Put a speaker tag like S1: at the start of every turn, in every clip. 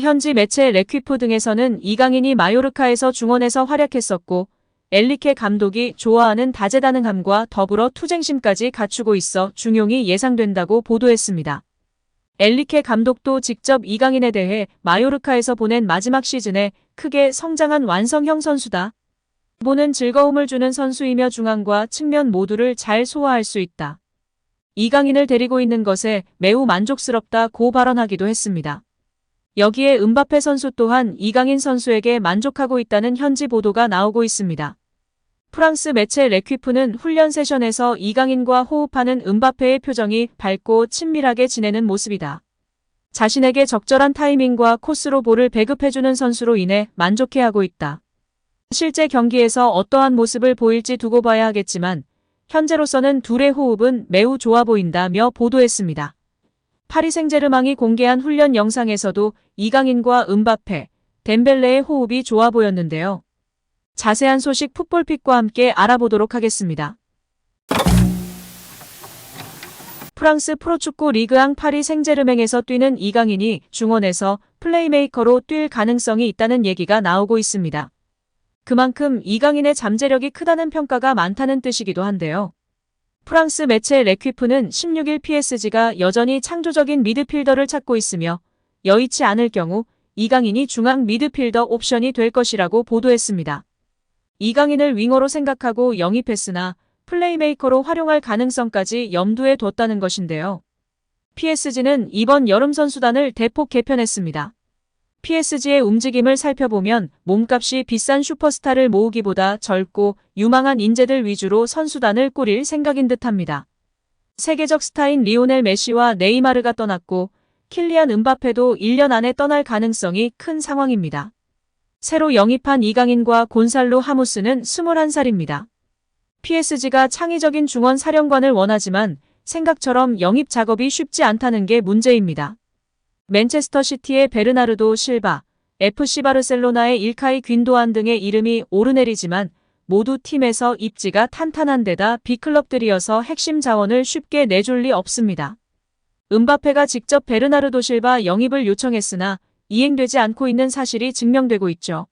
S1: 현지 매체 레퀴프 등에서는 이강인이 마요르카에서 중원에서 활약했었고 엔리케 감독이 좋아하는 다재다능함과 더불어 투쟁심까지 갖추고 있어 중용이 예상된다고 보도했습니다. 엔리케 감독도 직접 이강인에 대해 마요르카에서 보낸 마지막 시즌에 크게 성장한 완성형 선수다. 보는 즐거움을 주는 선수이며 중앙과 측면 모두를 잘 소화할 수 있다. 이강인을 데리고 있는 것에 매우 만족스럽다고 발언하기도 했습니다. 여기에 음바페 선수 또한 이강인 선수에게 만족하고 있다는 현지 보도가 나오고 있습니다. 프랑스 매체 레퀴프는 훈련 세션에서 이강인과 호흡하는 음바페의 표정이 밝고 친밀하게 지내는 모습이다. 자신에게 적절한 타이밍과 코스로 볼을 배급해주는 선수로 인해 만족해하고 있다. 실제 경기에서 어떠한 모습을 보일지 두고 봐야 하겠지만 현재로서는 둘의 호흡은 매우 좋아 보인다며 보도했습니다. 파리 생제르맹이 공개한 훈련 영상에서도 이강인과 음바페, 덴벨레의 호흡이 좋아 보였는데요. 자세한 소식 풋볼픽과 함께 알아보도록 하겠습니다. 프랑스 프로축구 리그앙 파리 생제르맹에서 뛰는 이강인이 중원에서 플레이메이커로 뛸 가능성이 있다는 얘기가 나오고 있습니다. 그만큼 이강인의 잠재력이 크다는 평가가 많다는 뜻이기도 한데요. 프랑스 매체 레퀴프는 16일 PSG가 여전히 창조적인 미드필더를 찾고 있으며 여의치 않을 경우 이강인이 중앙 미드필더 옵션이 될 것이라고 보도했습니다. 이강인을 윙어로 생각하고 영입했으나 플레이메이커로 활용할 가능성까지 염두에 뒀다는 것인데요. PSG는 이번 여름 선수단을 대폭 개편했습니다. PSG의 움직임을 살펴보면 몸값이 비싼 슈퍼스타를 모으기보다 젊고 유망한 인재들 위주로 선수단을 꾸릴 생각인 듯합니다. 세계적 스타인 리오넬 메시와 네이마르가 떠났고 킬리안 음바페도 1년 안에 떠날 가능성이 큰 상황입니다. 새로 영입한 이강인과 곤살로 하무스는 21살입니다. PSG가 창의적인 중원 사령관을 원하지만 생각처럼 영입 작업이 쉽지 않다는 게 문제입니다. 맨체스터 시티의 베르나르도 실바, FC 바르셀로나의 일카이 귄도안 등의 이름이 오르내리지만 모두 팀에서 입지가 탄탄한 데다 B클럽들이어서 핵심 자원을 쉽게 내줄 리 없습니다. 음바페가 직접 베르나르도 실바 영입을 요청했으나 이행되지 않고 있는 사실이 증명되고 있죠.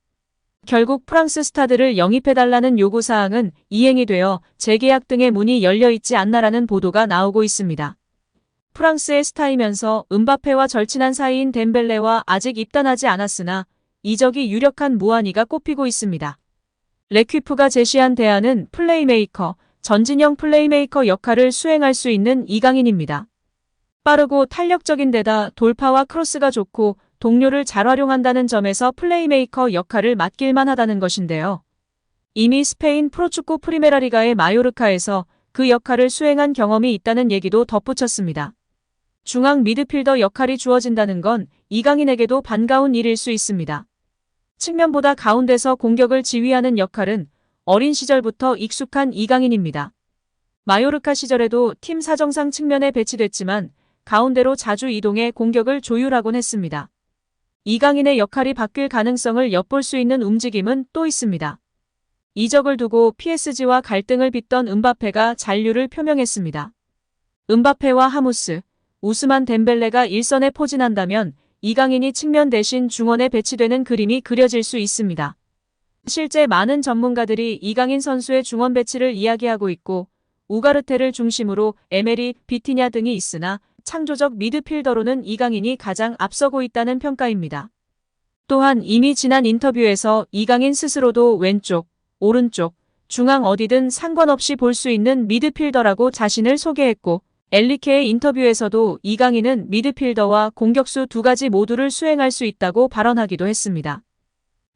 S1: 결국 프랑스 스타들을 영입해달라는 요구사항은 이행이 되어 재계약 등의 문이 열려있지 않나라는 보도가 나오고 있습니다. 프랑스의 스타이면서 음바페와 절친한 사이인 덴벨레와 아직 입단하지 않았으나 이적이 유력한 무한이가 꼽히고 있습니다. 레퀴프가 제시한 대안은 플레이메이커, 전진형 플레이메이커 역할을 수행할 수 있는 이강인입니다. 빠르고 탄력적인 데다 돌파와 크로스가 좋고 동료를 잘 활용한다는 점에서 플레이메이커 역할을 맡길만 하다는 것인데요. 이미 스페인 프로축구 프리메라리가의 마요르카에서 그 역할을 수행한 경험이 있다는 얘기도 덧붙였습니다. 중앙 미드필더 역할이 주어진다는 건 이강인에게도 반가운 일일 수 있습니다. 측면보다 가운데서 공격을 지휘하는 역할은 어린 시절부터 익숙한 이강인입니다. 마요르카 시절에도 팀 사정상 측면에 배치됐지만 가운데로 자주 이동해 공격을 조율하곤 했습니다. 이강인의 역할이 바뀔 가능성을 엿볼 수 있는 움직임은 또 있습니다. 이적을 두고 PSG와 갈등을 빚던 음바페가 잔류를 표명했습니다. 음바페와 하무스, 우스만 덴벨레가 일선에 포진한다면 이강인이 측면 대신 중원에 배치되는 그림이 그려질 수 있습니다. 실제 많은 전문가들이 이강인 선수의 중원 배치를 이야기하고 있고 우가르테를 중심으로 에메리, 비티냐 등이 있으나 창조적 미드필더로는 이강인이 가장 앞서고 있다는 평가입니다. 또한 이미 지난 인터뷰에서 이강인 스스로도 왼쪽, 오른쪽, 중앙 어디든 상관없이 볼 수 있는 미드필더라고 자신을 소개했고 엔리케의 인터뷰에서도 이강인은 미드필더와 공격수 두 가지 모두를 수행할 수 있다고 발언하기도 했습니다.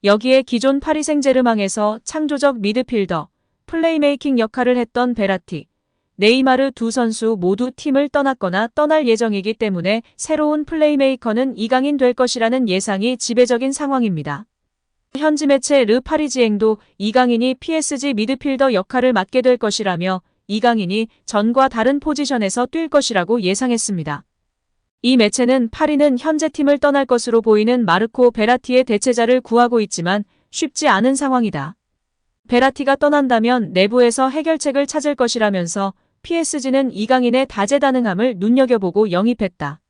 S1: 여기에 기존 파리 생제르맹에서 창조적 미드필더, 플레이메이킹 역할을 했던 베라티, 네이마르 두 선수 모두 팀을 떠났거나 떠날 예정이기 때문에 새로운 플레이메이커는 이강인 될 것이라는 예상이 지배적인 상황입니다. 현지 매체 르 파리지앵도 이강인이 PSG 미드필더 역할을 맡게 될 것이라며 이강인이 전과 다른 포지션에서 뛸 것이라고 예상했습니다. 이 매체는 파리는 현재 팀을 떠날 것으로 보이는 마르코 베라티의 대체자를 구하고 있지만 쉽지 않은 상황이다. 베라티가 떠난다면 내부에서 해결책을 찾을 것이라면서 PSG는 이강인의 다재다능함을 눈여겨보고 영입했다.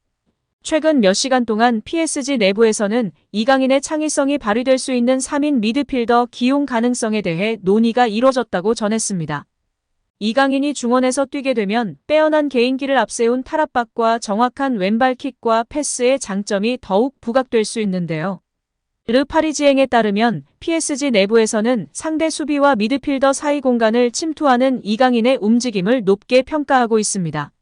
S1: 최근 몇 시간 동안 PSG 내부에서는 이강인의 창의성이 발휘될 수 있는 3인 미드필더 기용 가능성에 대해 논의가 이뤄졌다고 전했습니다. 이강인이 중원에서 뛰게 되면 빼어난 개인기를 앞세운 탈압박과 정확한 왼발킥과 패스의 장점이 더욱 부각될 수 있는데요. 르 파리지앵에 따르면 PSG 내부에서는 상대 수비와 미드필더 사이 공간을 침투하는 이강인의 움직임을 높게 평가하고 있습니다.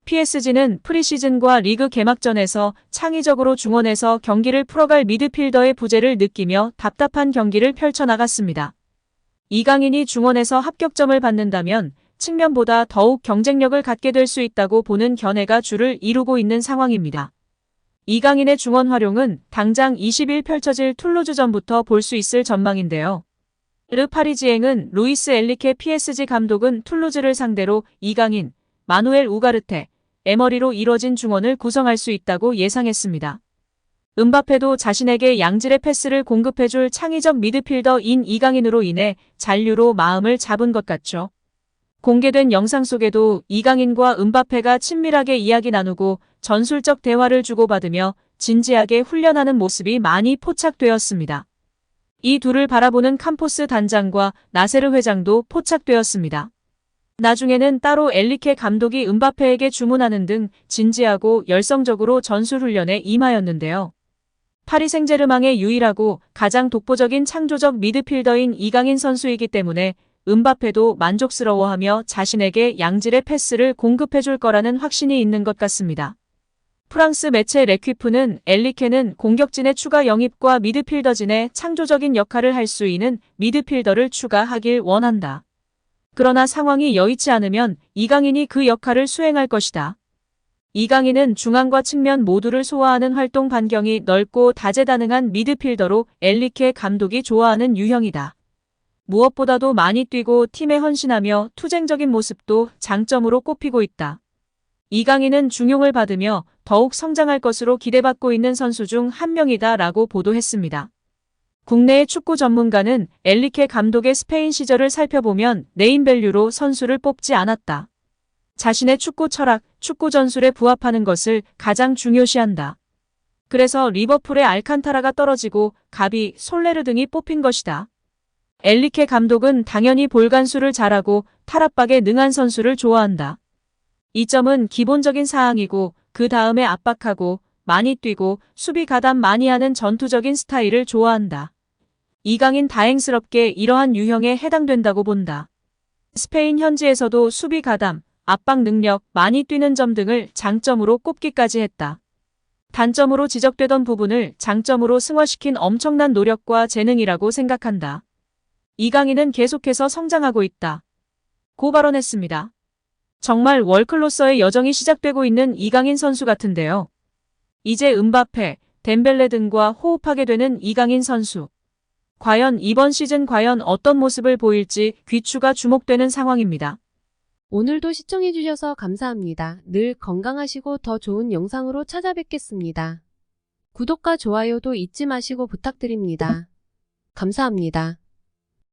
S1: PSG는 프리시즌과 리그 개막전에서 창의적으로 중원에서 경기를 풀어갈 미드필더의 부재를 느끼며 답답한 경기를 펼쳐나갔습니다. 이강인이 중원에서 합격점을 받는다면 측면보다 더욱 경쟁력을 갖게 될 수 있다고 보는 견해가 주를 이루고 있는 상황입니다. 이강인의 중원 활용은 당장 20일 펼쳐질 툴루즈전부터 볼 수 있을 전망인데요. 르 파리지앵은 루이스 엘리케 PSG 감독은 툴루즈를 상대로 이강인, 마누엘 우가르테, 에머리로 이뤄진 중원을 구성할 수 있다고 예상했습니다. 음바페도 자신에게 양질의 패스를 공급해줄 창의적 미드필더인 이강인으로 인해 잔류로 마음을 잡은 것 같죠. 공개된 영상 속에도 이강인과 음바페가 친밀하게 이야기 나누고 전술적 대화를 주고받으며 진지하게 훈련하는 모습이 많이 포착되었습니다. 이 둘을 바라보는 캄포스 단장과 나세르 회장도 포착되었습니다. 나중에는 따로 엘리케 감독이 음바페에게 주문하는 등 진지하고 열성적으로 전술훈련에 임하였는데요. 파리 생제르맹의 유일하고 가장 독보적인 창조적 미드필더인 이강인 선수이기 때문에 음바페도 만족스러워하며 자신에게 양질의 패스를 공급해줄 거라는 확신이 있는 것 같습니다. 프랑스 매체 레퀴프는 엘리케는 공격진의 추가 영입과 미드필더진의 창조적인 역할을 할 수 있는 미드필더를 추가하길 원한다. 그러나 상황이 여의치 않으면 이강인이 그 역할을 수행할 것이다. 이강인은 중앙과 측면 모두를 소화하는 활동 반경이 넓고 다재다능한 미드필더로 엘리케 감독이 좋아하는 유형이다. 무엇보다도 많이 뛰고 팀에 헌신하며 투쟁적인 모습도 장점으로 꼽히고 있다. 이강인은 중용을 받으며 더욱 성장할 것으로 기대받고 있는 선수 중 한 명이다 라고 보도했습니다. 국내의 축구 전문가는 엘리케 감독의 스페인 시절을 살펴보면 네임밸류로 선수를 뽑지 않았다. 자신의 축구 철학, 축구 전술에 부합하는 것을 가장 중요시한다. 그래서 리버풀의 알칸타라가 떨어지고 가비, 솔레르 등이 뽑힌 것이다. 엘리케 감독은 당연히 볼간수를 잘하고 탈압박에 능한 선수를 좋아한다. 이 점은 기본적인 사항이고 그 다음에 압박하고 많이 뛰고 수비 가담 많이 하는 전투적인 스타일을 좋아한다. 이강인 다행스럽게 이러한 유형에 해당된다고 본다. 스페인 현지에서도 수비 가담, 압박 능력, 많이 뛰는 점 등을 장점으로 꼽기까지 했다. 단점으로 지적되던 부분을 장점으로 승화시킨 엄청난 노력과 재능이라고 생각한다. 이강인은 계속해서 성장하고 있다. 고 발언했습니다. 정말 월클로서의 여정이 시작되고 있는 이강인 선수 같은데요. 이제 음바페, 덴벨레 등과 호흡하게 되는 이강인 선수. 과연 이번 시즌 과연 어떤 모습을 보일지 귀추가 주목되는 상황입니다.
S2: 오늘도 시청해주셔서 감사합니다. 늘 건강하시고 더 좋은 영상으로 찾아뵙겠습니다. 구독과 좋아요도 잊지 마시고 부탁드립니다. 감사합니다.